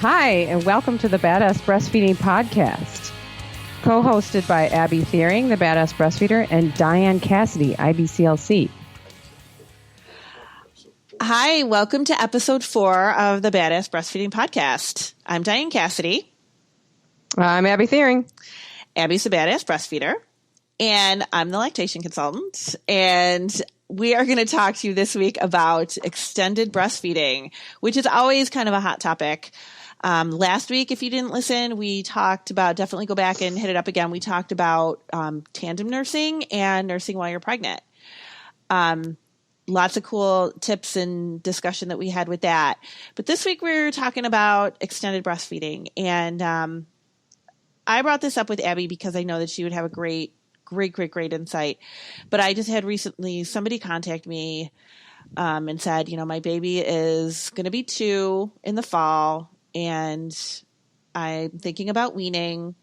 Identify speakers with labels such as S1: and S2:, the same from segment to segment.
S1: Hi, and welcome to the Badass Breastfeeding Podcast, co-hosted by Abby Thiering, the Badass Breastfeeder, and Dianne Cassidy, IBCLC.
S2: Hi, welcome to episode 4 of the Badass Breastfeeding Podcast. I'm Dianne Cassidy.
S1: I'm Abby Thiering.
S2: Abby's the Badass Breastfeeder, and I'm the lactation consultant. And we are going to talk to you this week about extended breastfeeding, which is always kind of a hot topic. Last week, if you didn't listen, we talked about, definitely go back and hit it up again. We talked about tandem nursing and nursing while you're pregnant. Lots of cool tips and discussion that we had with that. But this week we're talking about extended breastfeeding. And I brought this up with Abby because I know that she would have a great insight. But I just had recently somebody contact me and said, you know, my baby is going to be 2 in the fall and I'm thinking about weaning.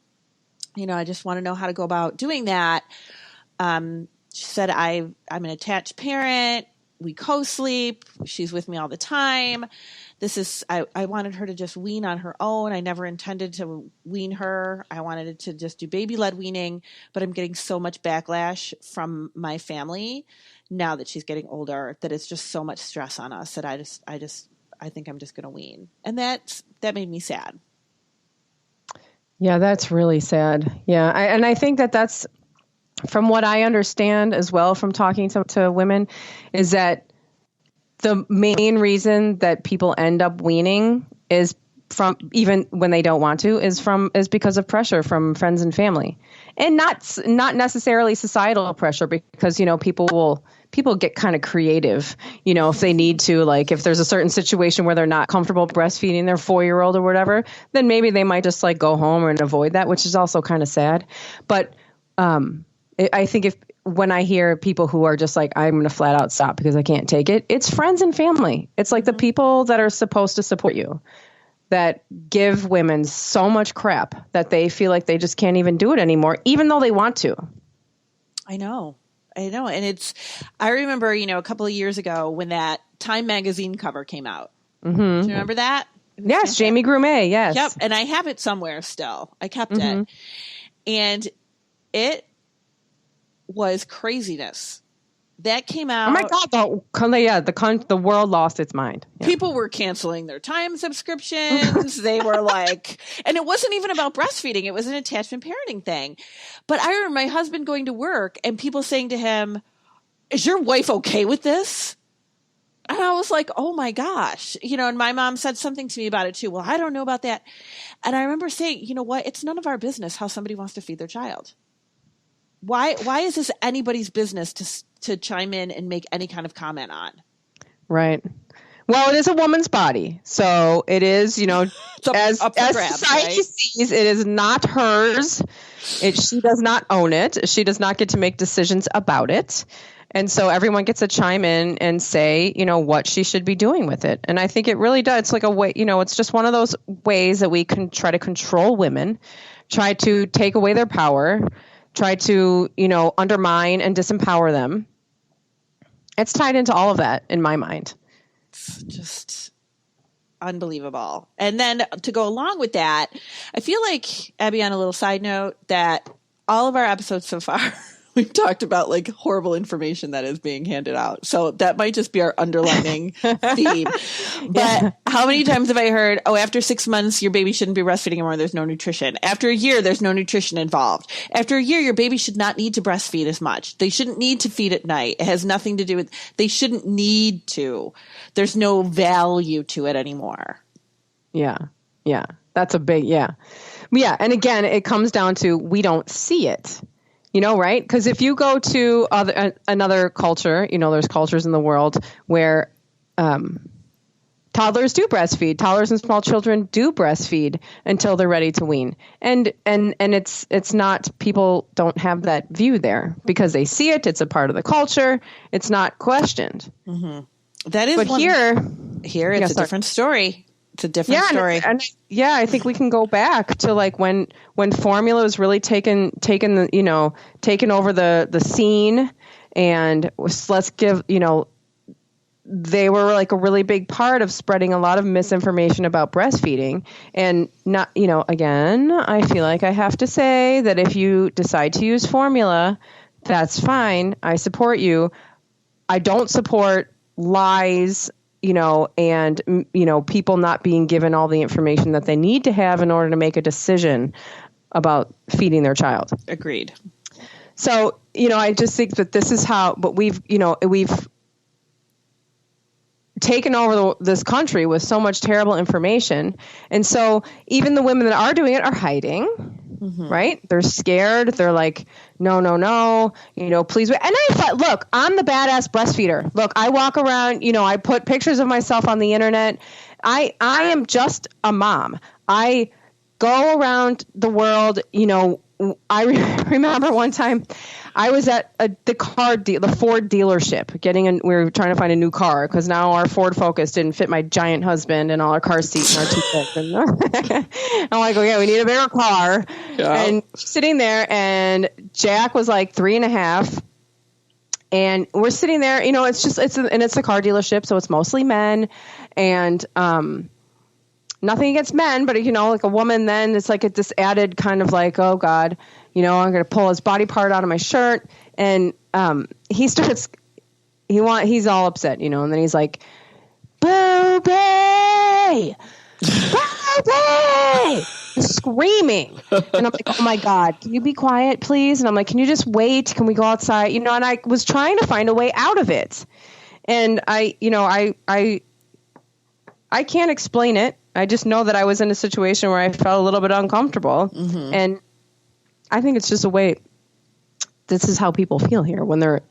S2: You know, I just want to know how to go about doing that. She said, I'm an attached parent. We co-sleep. She's with me all the time. I wanted her to just wean on her own. I never intended to wean her. I wanted it to just do baby-led weaning, but I'm getting so much backlash from my family now that she's getting older that it's just so much stress on us that I think I'm just going to wean. And that made me sad.
S1: Yeah, that's really sad. Yeah. I think that's, from what I understand as well from talking to women, is that the main reason that people end up weaning is from, even when they don't want to, is because of pressure from friends and family, and not necessarily societal pressure, because, you know, people get kind of creative, you know, if they need to, like if there's a certain situation where they're not comfortable breastfeeding their 4-year-old or whatever, then maybe they might just like go home and avoid that, which is also kind of sad. But, I think when I hear people who are just like, I'm going to flat out stop because I can't take it, it's friends and family. It's like the people that are supposed to support you that give women so much crap that they feel like they just can't even do it anymore, even though they want to.
S2: I know. And I remember, you know, a couple of years ago when that Time magazine cover came out. Mm-hmm. Do you remember that?
S1: Yes. Jamie Grumet. Yes.
S2: Yep. And I have it somewhere still. I kept it. And it was craziness. That came out.
S1: Oh my God. The world lost its mind. Yeah.
S2: People were canceling their Time subscriptions. They were like, and it wasn't even about breastfeeding. It was an attachment parenting thing. But I remember my husband going to work and people saying to him, is your wife okay with this? And I was like, oh my gosh, you know, and my mom said something to me about it too. Well, I don't know about that. And I remember saying, you know what? It's none of our business how somebody wants to feed their child. Why is this anybody's business to chime in and make any kind of comment on?
S1: Right. Well, it is a woman's body. So it is, you know, as grabs, society right? sees, it is not hers. She does not own it. She does not get to make decisions about it. And so everyone gets to chime in and say, you know, what she should be doing with it. And I think it really does. It's like a way, you know, it's just one of those ways that we can try to control women, try to take away their power, try to, you know, undermine and disempower them. It's tied into all of that in my mind.
S2: It's just unbelievable. And then to go along with that, I feel like, Abby, on a little side note, that all of our episodes so far, we've talked about like horrible information that is being handed out. So that might just be our underlining theme. But how many times have I heard, oh, after 6 months, your baby shouldn't be breastfeeding anymore. There's no nutrition. After a year, there's no nutrition involved. After a year, your baby should not need to breastfeed as much. They shouldn't need to feed at night. It has nothing to do with, they shouldn't need to. There's no value to it anymore.
S1: Yeah. Yeah. That's a big, yeah. Yeah. And again, it comes down to, we don't see it. You know, right? Because if you go to another culture, you know, there's cultures in the world where toddlers do breastfeed. Toddlers and small children do breastfeed until they're ready to wean. And it's not, people don't have that view there because they see it. It's a part of the culture. It's not questioned.
S2: Mm-hmm. That is,
S1: but
S2: here it's a different story. It's a different story.
S1: And I think we can go back to like when formula was really taken over the scene, and let's give, you know, they were like a really big part of spreading a lot of misinformation about breastfeeding. And not, again, I feel like I have to say that if you decide to use formula, that's fine. I support you. I don't support lies, and, people not being given all the information that they need to have in order to make a decision about feeding their child.
S2: Agreed.
S1: So, I just think that this is how, but we've taken over this country with so much terrible information. And so even the women that are doing it are hiding, right? They're scared. They're like, no, please wait. And I thought, look, I'm the badass breastfeeder. Look, I walk around, I put pictures of myself on the internet. I am just a mom. I go around the world, I remember one time I was at the Ford dealership we were trying to find a new car because now our Ford Focus didn't fit my giant husband and all our car seats and our 2 kids. And I'm like, okay, we need a bigger car. Yeah. And sitting there, and Jack was like 3.5. And we're sitting there, it's a car dealership, so it's mostly men. And, nothing against men, but like a woman, then it's like this added kind of like, oh God, I'm going to pull his body part out of my shirt. And he's all upset, and then he's like, booby, booby, screaming. And I'm like, oh my God, can you be quiet, please? And I'm like, can you just wait? Can we go outside? And I was trying to find a way out of it. And I can't explain it. I just know that I was in a situation where I felt a little bit uncomfortable. And I think it's just a way. This is how people feel here when they're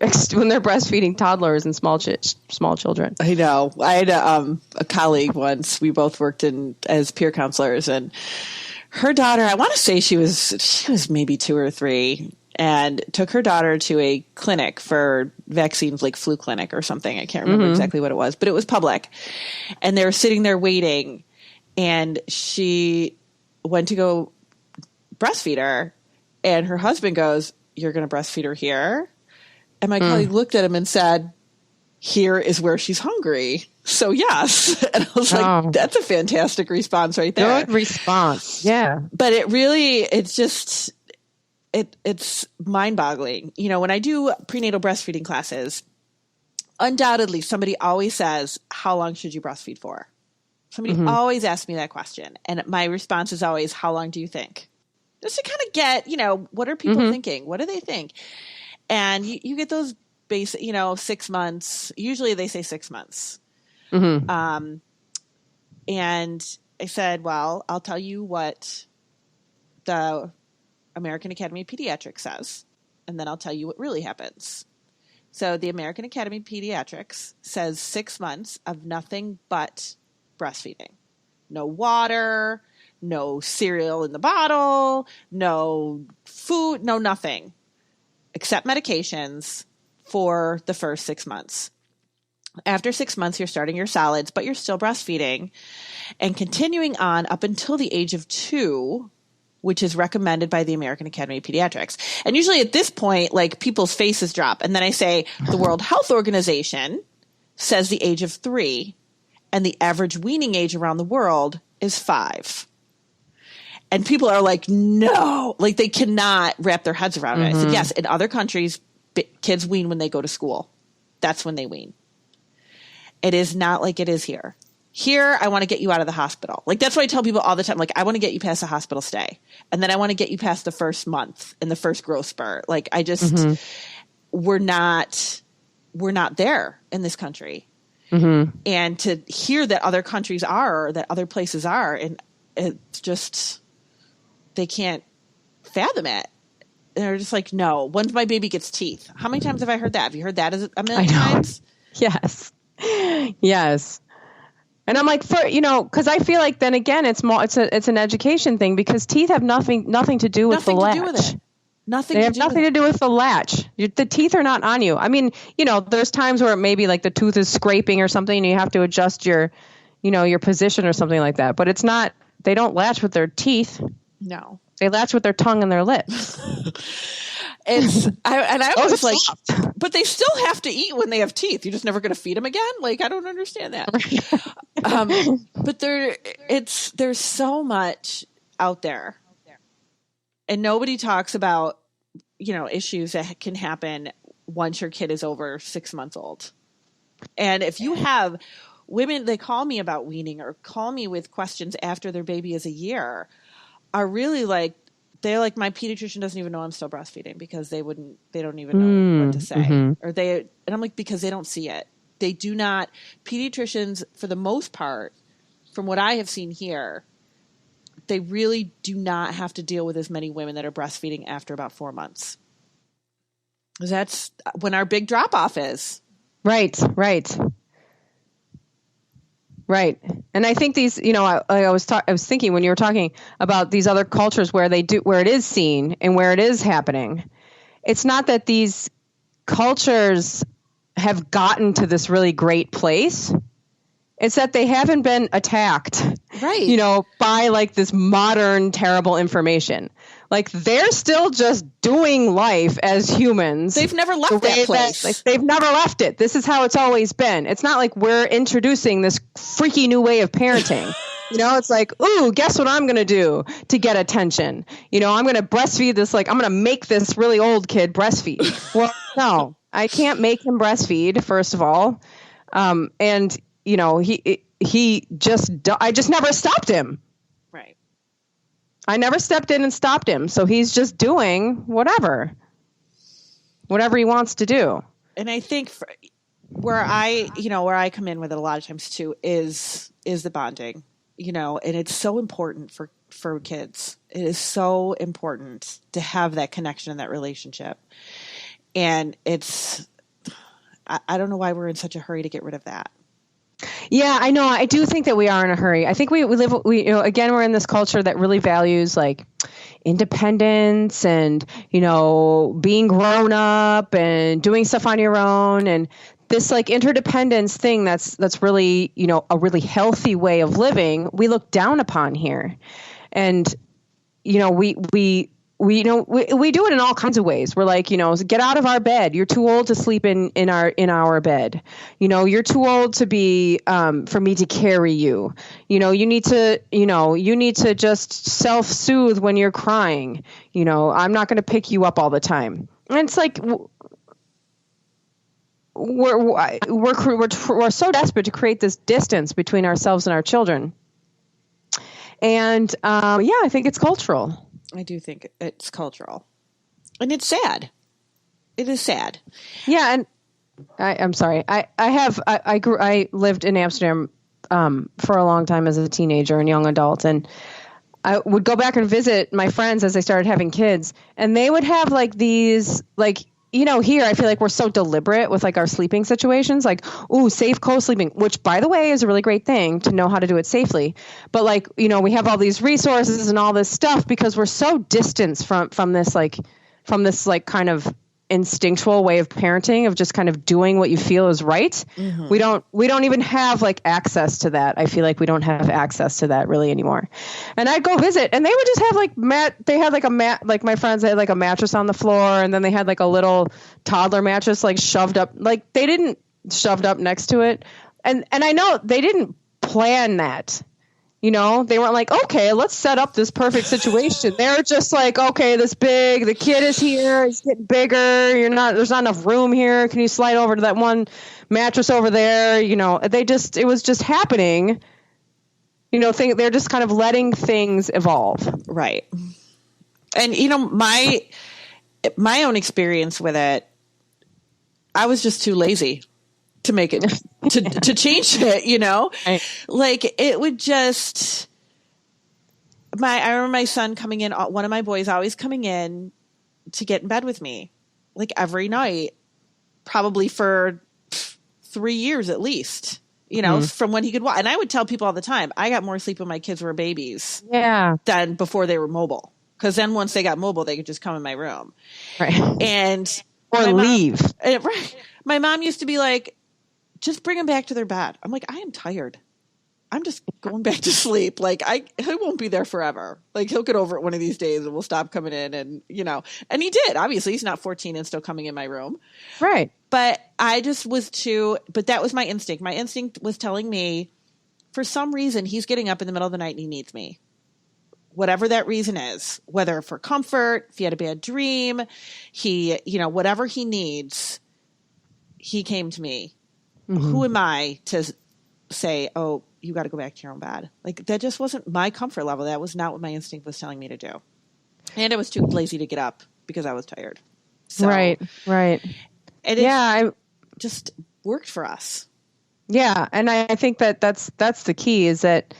S1: breastfeeding toddlers and small children.
S2: I know. I had a colleague once. We both worked as peer counselors, and her daughter, I want to say she was maybe 2 or 3. And took her daughter to a clinic for vaccines, like flu clinic or something. I can't remember exactly what it was, but it was public. And they were sitting there waiting, and she went to go breastfeed her, and her husband goes, "You're going to breastfeed her here?" And my colleague looked at him and said, "Here is where she's hungry. So yes." And I was like, that's a fantastic response right there.
S1: Good response. Yeah.
S2: But it's mind-boggling. When I do prenatal breastfeeding classes, undoubtedly somebody always says, how long should you breastfeed for? Somebody always asks me that question. And my response is always, how long do you think? Just to kind of get, what are people thinking? What do they think? And you get those basic, 6 months. Usually they say 6 months. And I said, well, I'll tell you what the American Academy of Pediatrics says, and then I'll tell you what really happens. So the American Academy of Pediatrics says 6 months of nothing but breastfeeding. No water, no cereal in the bottle, no food, no nothing, except medications for the first 6 months. After 6 months, you're starting your solids, but you're still breastfeeding and continuing on up until the age of 2, which is recommended by the American Academy of Pediatrics. And usually at this point, like people's faces drop. And then I say, the World Health Organization says the age of 3, and the average weaning age around the world is 5. And people are like, no, like they cannot wrap their heads around it. I said, yes, in other countries, kids wean when they go to school. That's when they wean. It is not like it is here. Here, I want to get you out of the hospital. Like, that's what I tell people all the time. Like, I want to get you past the hospital stay. And then I want to get you past the first month and the first growth spurt. Like, I just, we're not there in this country. And to hear that other countries are, or that other places are, and it's just, they can't fathom it. They're just like, no, once my baby gets teeth. How many times have I heard that? Have you heard that a million times?
S1: Yes. Yes. And I'm like, because I feel like then again, it's an education thing, because teeth have nothing to do with the latch.
S2: Nothing to do with it.
S1: They have nothing to do with the latch. The teeth are not on you. I mean, there's times where maybe like the tooth is scraping or something, and you have to adjust your position or something like that. But it's not. They don't latch with their teeth.
S2: No.
S1: They latch with their tongue and their lips.
S2: I was like, but they still have to eat when they have teeth. You're just never going to feed them again. Like, I don't understand that. But there's so much out there, and nobody talks about, issues that can happen once your kid is over 6 months old. And if you have women, they call me about weaning or call me with questions after their baby is a year, are really like, they're like, my pediatrician doesn't even know I'm still breastfeeding because they don't even know what to say. Mm-hmm. And I'm like, because they don't see it. They do not, pediatricians for the most part, from what I have seen here, they really do not have to deal with as many women that are breastfeeding after about 4 months. That's when our big drop off is. Right.
S1: And I think these, I was thinking when you were talking about these other cultures where it is seen and where it is happening. It's not that these cultures have gotten to this really great place. It's that they haven't been attacked,
S2: right?
S1: By like this modern terrible information. Like they're still just doing life as humans.
S2: They've never left that place.
S1: They've never left it. This is how it's always been. It's not like we're introducing this freaky new way of parenting. It's like, ooh, guess what I'm going to do to get attention? I'm going to breastfeed this. Like I'm going to make this really old kid breastfeed. Well, no, I can't make him breastfeed. First of all, and I just never stopped him.
S2: Right.
S1: I never stepped in and stopped him. So he's just doing whatever he wants to do.
S2: And I think where I come in with it a lot of times too is the bonding, and it's so important for kids. It is so important to have that connection and that relationship. And I don't know why we're in such a hurry to get rid of that.
S1: Yeah, I know. I do think that we are in a hurry. I think we again, we're in this culture that really values like independence and, being grown up and doing stuff on your own. And this like interdependence thing that's really, a really healthy way of living, we look down upon here. And, we do it in all kinds of ways. We're like, get out of our bed. You're too old to sleep in our bed. You're too old to be, for me to carry you. You need to just self-soothe when you're crying. I'm not going to pick you up all the time. And it's like, we're so desperate to create this distance between ourselves and our children. And, I think it's cultural.
S2: I do think it's cultural, and it's sad. It is sad.
S1: Yeah. And I'm sorry. I lived in Amsterdam, for a long time as a teenager and young adult. And I would go back and visit my friends as they started having kids, and they would have like these, like, here I feel like we're so deliberate with like our sleeping situations, like, ooh, safe co-sleeping, which by the way is a really great thing to know how to do it safely. But like, we have all these resources and all this stuff because we're so distanced from this kind of instinctual way of parenting, of just kind of doing what you feel is right. Mm-hmm. We don't even have like access to that. I feel like we don't have access to that really anymore. And I'd go visit, and they would just have like my friends had like a mattress on the floor, and then they had like a little toddler mattress like shoved up, like they didn't shoved up next to it. And I know they didn't plan that. They weren't like, okay, let's set up this perfect situation. They're just like, okay, the kid is here. It's getting bigger. There's not enough room here. Can you slide over to that one mattress over there? It was just happening. They're just kind of letting things evolve.
S2: Right. And, my own experience with it, I was just too lazy to make it, to change it,
S1: Right.
S2: Like it would just, I remember my son coming in, one of my boys always coming in to get in bed with me, like every night, probably for 3 years at least, from when he could walk. And I would tell people all the time, I got more sleep when my kids were babies than before they were mobile. Cause then once they got mobile, they could just come in my room.
S1: Right.
S2: And
S1: or leave.
S2: Right. My mom used to be like, just bring them back to their bed. I'm like, I am tired. I'm just going back to sleep. Like he won't be there forever. Like he'll get over it one of these days and we'll stop coming in and, and he did. Obviously he's not 14 and still coming in my room.
S1: Right.
S2: But I just was but that was my instinct. My instinct was telling me for some reason he's getting up in the middle of the night and he needs me. Whatever that reason is, whether for comfort, if he had a bad dream, whatever he needs, he came to me. Mm-hmm. Who am I to say, oh, you got to go back to your own bed? Like that just wasn't my comfort level. That was not what my instinct was telling me to do. And I was too lazy to get up because I was tired. So,
S1: right.
S2: And it just worked for us. Yeah.
S1: And I think that's the key is that,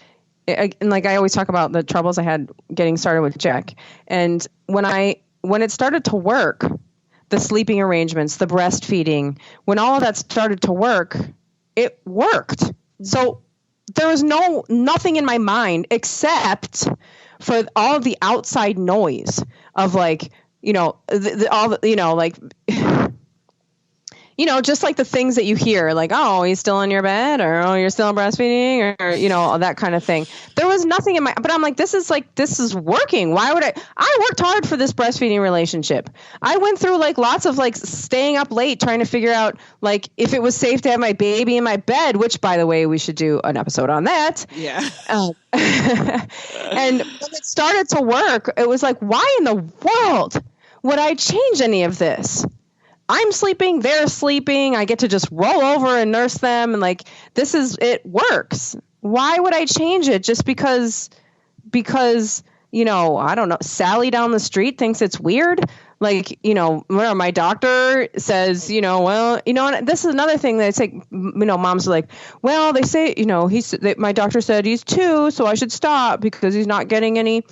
S1: and like I always talk about the troubles I had getting started with Jack. And when it started to work, the sleeping arrangements, the breastfeeding, when all of that started to work, it worked. So there was nothing in my mind except for all of the outside noise of like, just like the things that you hear, like, oh, he's still in your bed, or oh, you're still breastfeeding, or that kind of thing. There was nothing in but I'm like, this is working. Why would I worked hard for this breastfeeding relationship. I went through like lots of like staying up late trying to figure out like if it was safe to have my baby in my bed, which by the way, we should do an episode on that.
S2: Yeah.
S1: And when it started to work, it was like, why in the world would I change any of this? I'm sleeping, they're sleeping. I get to just roll over and nurse them. And like, it works. Why would I change it just because, I don't know, Sally down the street thinks it's weird. Like, my doctor says, and this is another thing that it's like, moms are like, well, they say, my doctor said he's 2, so I should stop because he's not getting any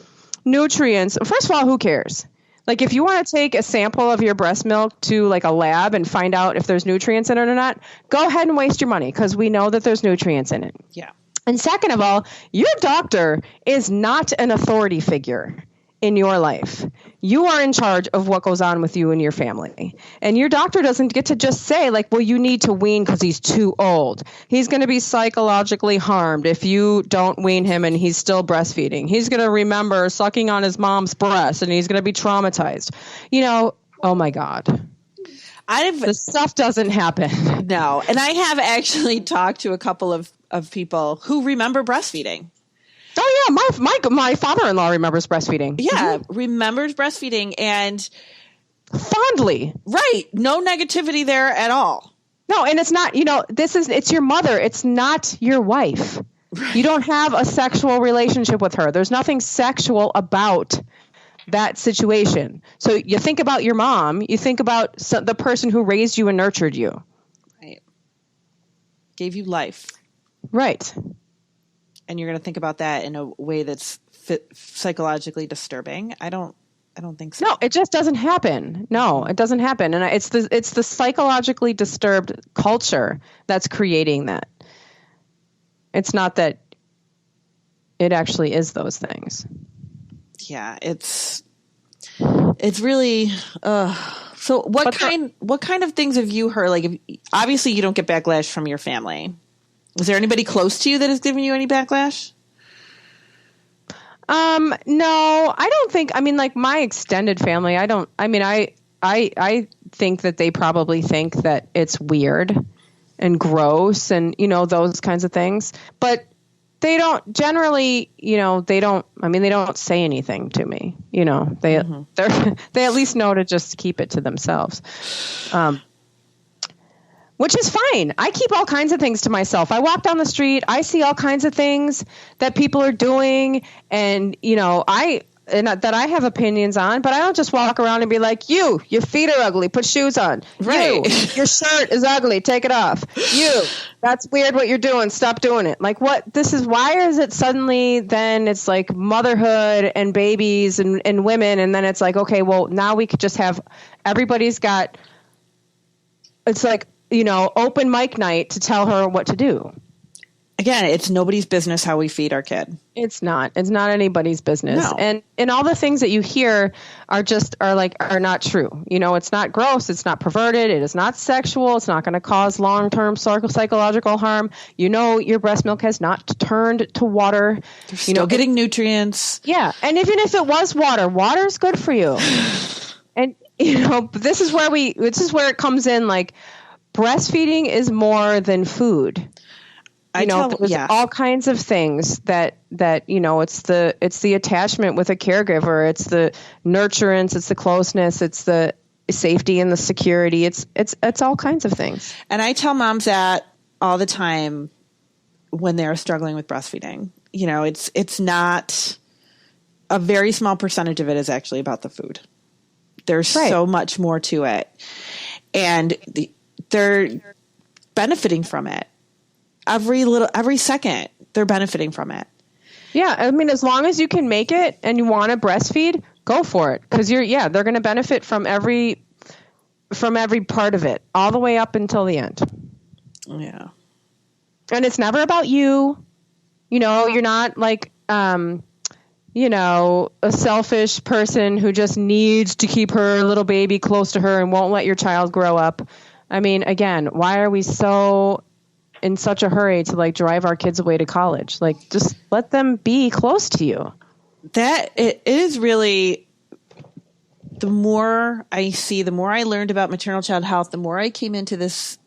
S1: nutrients. First of all, who cares? Like if you want to take a sample of your breast milk to like a lab and find out if there's nutrients in it or not, go ahead and waste your money because we know that there's nutrients in it.
S2: Yeah.
S1: And second of all, your doctor is not an authority figure in your life. You are in charge of what goes on with you and your family. And your doctor doesn't get to just say like, well, you need to wean because he's too old. He's going to be psychologically harmed if you don't wean him and he's still breastfeeding. He's going to remember sucking on his mom's breast and he's going to be traumatized. Oh my God. This stuff doesn't happen.
S2: No. And I have actually talked to a couple of people who remember breastfeeding.
S1: Oh yeah, my father-in-law remembers breastfeeding.
S2: Yeah, remembers breastfeeding and
S1: fondly.
S2: Right, no negativity there at all.
S1: No, and it's not. It's your mother. It's not your wife. Right. You don't have a sexual relationship with her. There's nothing sexual about that situation. So you think about your mom. You think about the person who raised you and nurtured you.
S2: Right. Gave you life.
S1: Right.
S2: And you're going to think about that in a way that's psychologically disturbing. I don't think so.
S1: No, it just doesn't happen. No, it doesn't happen. And it's the psychologically disturbed culture that's creating that. It's not that it actually is those things.
S2: Yeah, it's really. So what kind of things have you heard? Like, obviously, you don't get backlash from your family. Is there anybody close to you that has given you any backlash?
S1: No, I don't think. I mean, like my extended family. I think that they probably think that it's weird and gross, and those kinds of things. But they don't generally. They don't say anything to me. They at least know to just keep it to themselves. Which is fine. I keep all kinds of things to myself. I walk down the street. I see all kinds of things that people are doing. And, that I have opinions on. But I don't just walk around and be like, your feet are ugly. Put shoes on.
S2: Right.
S1: Your shirt is ugly. Take it off. That's weird what you're doing. Stop doing it. Like what? Why is it suddenly then it's like motherhood and babies and women. And then it's like, okay, well, now we could just have everybody's got. It's like, open mic night to tell her what to do.
S2: again, it's nobody's business how we feed our kid.
S1: It's not anybody's business.
S2: No.
S1: And all the things that you hear are not true. It's not gross. It's not perverted. It is not sexual. It's not going to cause long-term psychological harm. Your breast milk has not turned to water.
S2: You're still getting nutrients.
S1: Yeah. And even if it was water is good for you. And, this is where it comes in. Like, breastfeeding is more than food. There's all kinds of things that it's the attachment with a caregiver, it's the nurturance, it's the closeness, it's the safety and the security. It's all kinds of things.
S2: And I tell moms that all the time when they're struggling with breastfeeding. It's not a very small percentage of it is actually about the food. There's so much more to it, and they're benefiting from it. Every second they're benefiting from it.
S1: Yeah. I mean, as long as you can make it and you want to breastfeed, go for it. Cause they're going to benefit from every part of it all the way up until the end.
S2: Yeah.
S1: And it's never about you. You're not like, a selfish person who just needs to keep her little baby close to her and won't let your child grow up. I mean, again, why are we so in such a hurry to drive our kids away to college? Just let them be close to you.
S2: That it is really, the more I see, the more I learned about maternal child health, the more I came into this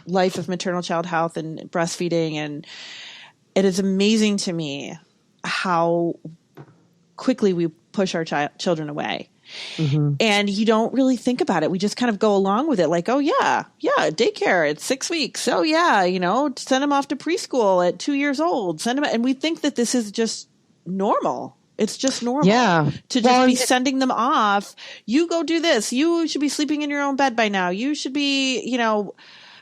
S2: life of maternal child health and breastfeeding. And it is amazing to me how quickly we push our children away. Mm-hmm. And you don't really think about it. We just kind of go along with it. Like, oh yeah, daycare, it's 6 weeks. Oh yeah, send them off to preschool at 2 years old. Send them, and we think that this is just normal. It's just normal to just be sending them off. You go do this. You should be sleeping in your own bed by now. You should be,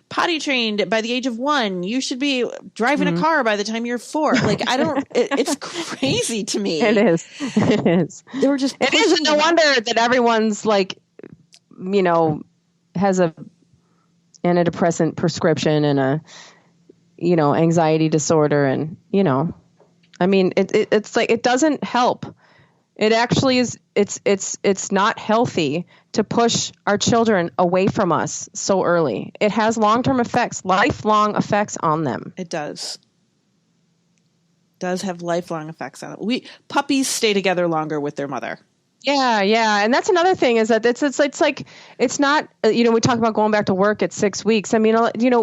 S2: potty trained by the age of 1. You should be driving a car by the time you're 4. It's crazy to me.
S1: It is.
S2: They were just,
S1: it is. No wonder that everyone's has a antidepressant prescription and a, anxiety disorder. And, I mean, it's like, it doesn't help. It actually is. It's not healthy to push our children away from us so early. It has long-term effects, lifelong effects on them.
S2: It does have lifelong effects on it. Puppies stay together longer with their mother.
S1: Yeah. And that's another thing is that it's not, we talk about going back to work at 6 weeks. I mean,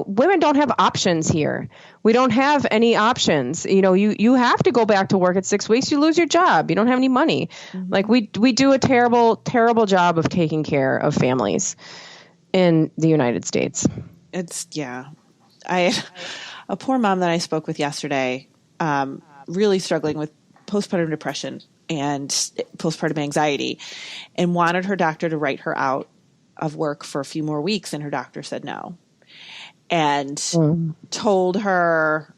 S1: women don't have options here. We don't have any options. You have to go back to work at 6 weeks. You lose your job. You don't have any money. Mm-hmm. We do a terrible, terrible job of taking care of families in the United States.
S2: A poor mom that I spoke with yesterday, really struggling with postpartum depression and postpartum anxiety, and wanted her doctor to write her out of work for a few more weeks. And her doctor said no, and told her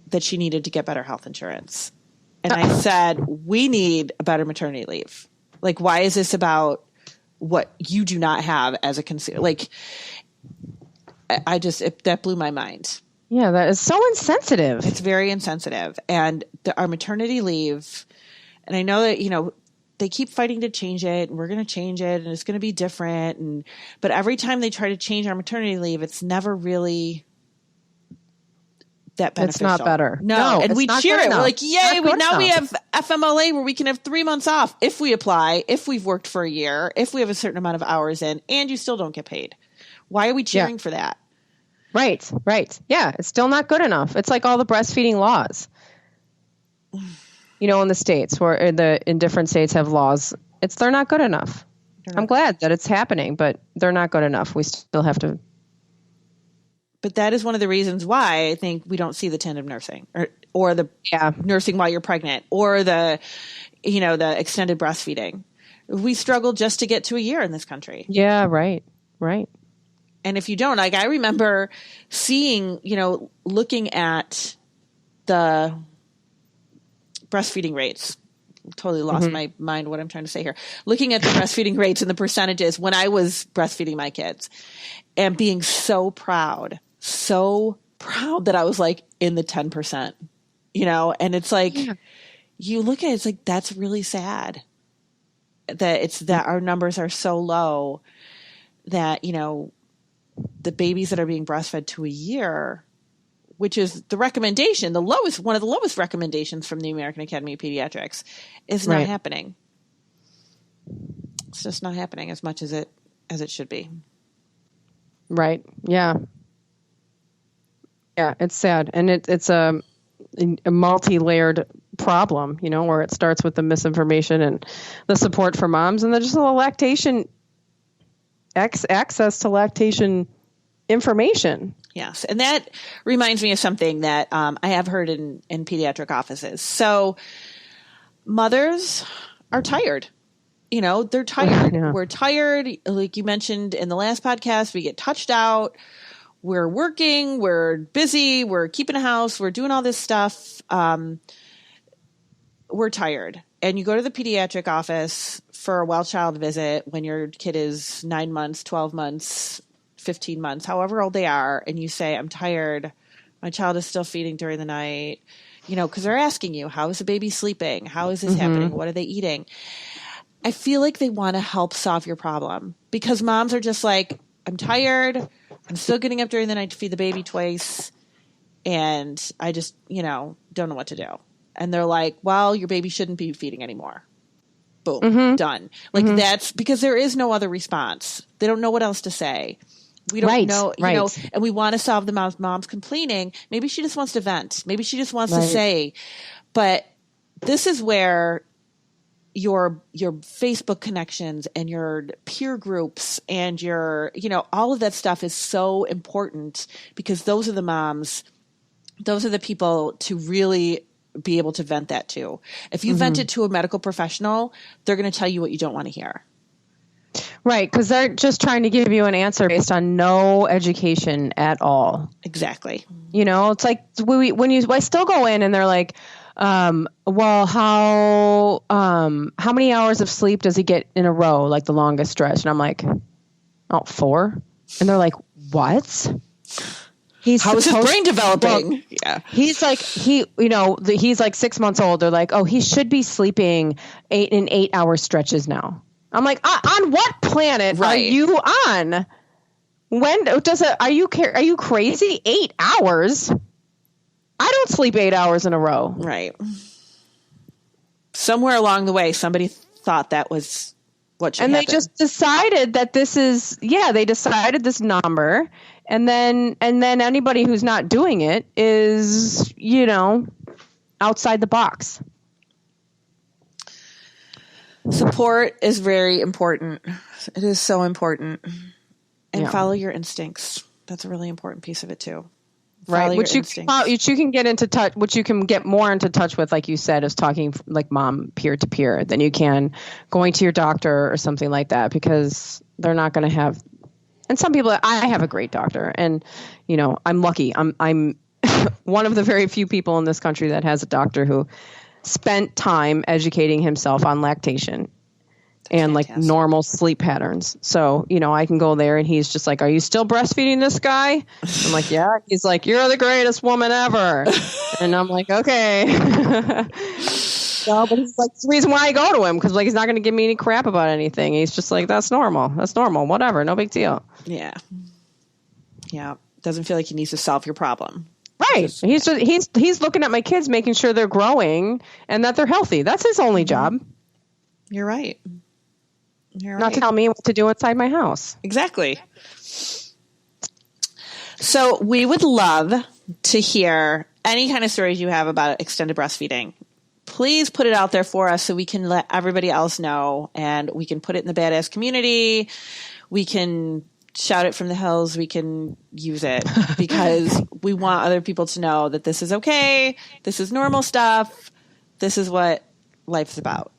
S2: that she needed to get better health insurance. And I said, we need a better maternity leave. Why is this about what you do not have as a consumer? That blew my mind.
S1: Yeah, that is so insensitive.
S2: It's very insensitive. And our maternity leave, and I know that, they keep fighting to change it, and we're going to change it, and it's going to be different. But every time they try to change our maternity leave, it's never really that beneficial.
S1: It's not better.
S2: No, and we cheer it. We're like, yay, we have FMLA where we can have 3 months off if we apply, if we've worked for a year, if we have a certain amount of hours in, and you still don't get paid. Why are we cheering for that?
S1: Right. Yeah, it's still not good enough. It's like all the breastfeeding laws. In the states where in different states have laws, they're not good enough. I'm glad that it's happening, but they're not good enough. We still have to.
S2: But that is one of the reasons why I think we don't see the tandem nursing or the nursing while you're pregnant or the extended breastfeeding. We struggle just to get to a year in this country.
S1: Yeah, right.
S2: And if you don't, I remember seeing, looking at the breastfeeding rates. Totally lost my mind what I'm trying to say here. Looking at the breastfeeding rates and the percentages when I was breastfeeding my kids and being so proud proud that I was like in the 10%, and it's like, you look at it, it's like, that's really sad that our numbers are so low that, the babies that are being breastfed to a year, which is the recommendation, one of the lowest recommendations from the American Academy of Pediatrics, is not happening. It's just not happening as much as it should be.
S1: Right. Yeah. Yeah. It's sad. And it's a multi-layered problem, where it starts with the misinformation and the support for moms and then just the lactation access to lactation information.
S2: Yes. And that reminds me of something that I have heard in pediatric offices. So mothers are tired. They're tired.
S1: Yeah.
S2: We're tired. Like you mentioned in the last podcast, we get touched out. We're working. We're busy. We're keeping a house. We're doing all this stuff. We're tired. And you go to the pediatric office for a well child visit when your kid is 9 months, 12 months, 15 months, however old they are. And you say, I'm tired. My child is still feeding during the night, because they're asking you, how is the baby sleeping? How is this happening? What are they eating? I feel like they want to help solve your problem because moms are just like, I'm tired. I'm still getting up during the night to feed the baby twice. And I just, don't know what to do. And they're like, well, your baby shouldn't be feeding anymore. Boom, done. Like that's because there is no other response. They don't know what else to say. We don't know, and we want to solve the mom's complaining. Maybe she just wants to vent. Maybe she just wants to say, but this is where your Facebook connections and your peer groups and your, all of that stuff is so important because those are the moms, those are the people to really be able to vent that to. If you vent it to a medical professional, they're going to tell you what you don't want to hear.
S1: Right. Because they're just trying to give you an answer based on no education at all.
S2: Exactly.
S1: It's like I still go in and they're like, well, how many hours of sleep does he get in a row? Like the longest stretch. And I'm like, 4. And they're like, what?
S2: How is his brain developing?
S1: Yeah. He's like, he's like 6 months old. They're like, oh, he should be sleeping 8-hour stretches now. I'm like, on what planet are you on? When are you crazy? 8 hours? I don't sleep 8 hours in a row.
S2: Right. Somewhere along the way, somebody thought that was what should happen.
S1: And they just decided that they decided this number. And then anybody who's not doing it is, outside the box.
S2: Support is very important. It is so important. And follow your instincts. That's a really important piece of it too.
S1: Right. Which you can get into touch, which you can get more into touch with, like you said, is talking like mom peer to peer than you can going to your doctor or something like that, because they're not going to have. And some people, I have a great doctor, and I'm lucky. I'm one of the very few people in this country that has a doctor who spent time educating himself on lactation and like normal sleep patterns. So, I can go there and he's just like, are you still breastfeeding this guy? I'm like, yeah. He's like, you're the greatest woman ever. And I'm like, okay. But he's like, it's the reason why I go to him, because like he's not going to give me any crap about anything. He's just like, that's normal. Whatever. No big deal.
S2: Yeah. Yeah. Doesn't feel like he needs to solve your problem.
S1: Right. He's looking at my kids, making sure they're growing and that they're healthy. That's his only job.
S2: You're right.
S1: Not tell me what to do inside my house.
S2: Exactly. So we would love to hear any kind of stories you have about extended breastfeeding. Please put it out there for us so we can let everybody else know, and we can put it in the badass community. We can shout it from the hills. We can use it because we want other people to know that this is okay. This is normal stuff. This is what life's about.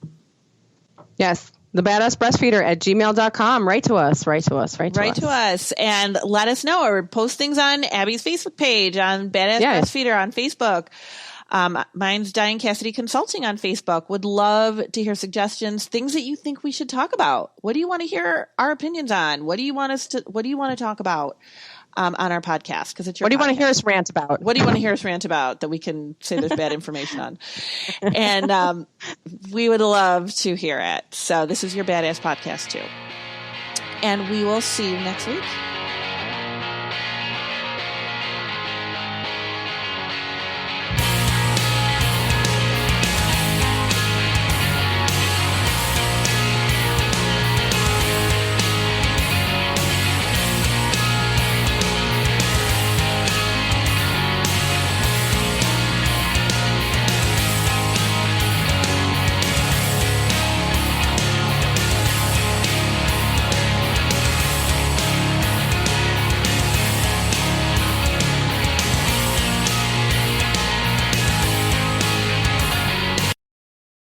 S1: Yes. The badass breastfeeder at gmail.com. Write to us.
S2: Write to us and let us know, or post things on Abby's Facebook page, on Badass Breastfeeder on Facebook. Mine's Dianne Cassidy Consulting on Facebook. Would love to hear suggestions, things that you think we should talk about. What do you want to hear our opinions on? What do you want to talk about? on our podcast, because it's your
S1: What do you want to
S2: podcast.
S1: hear us rant about?
S2: What do you want to hear us rant about that we can say there's bad information on? And we would love to hear it. So this is your Badass Podcast too. And we will see you next week.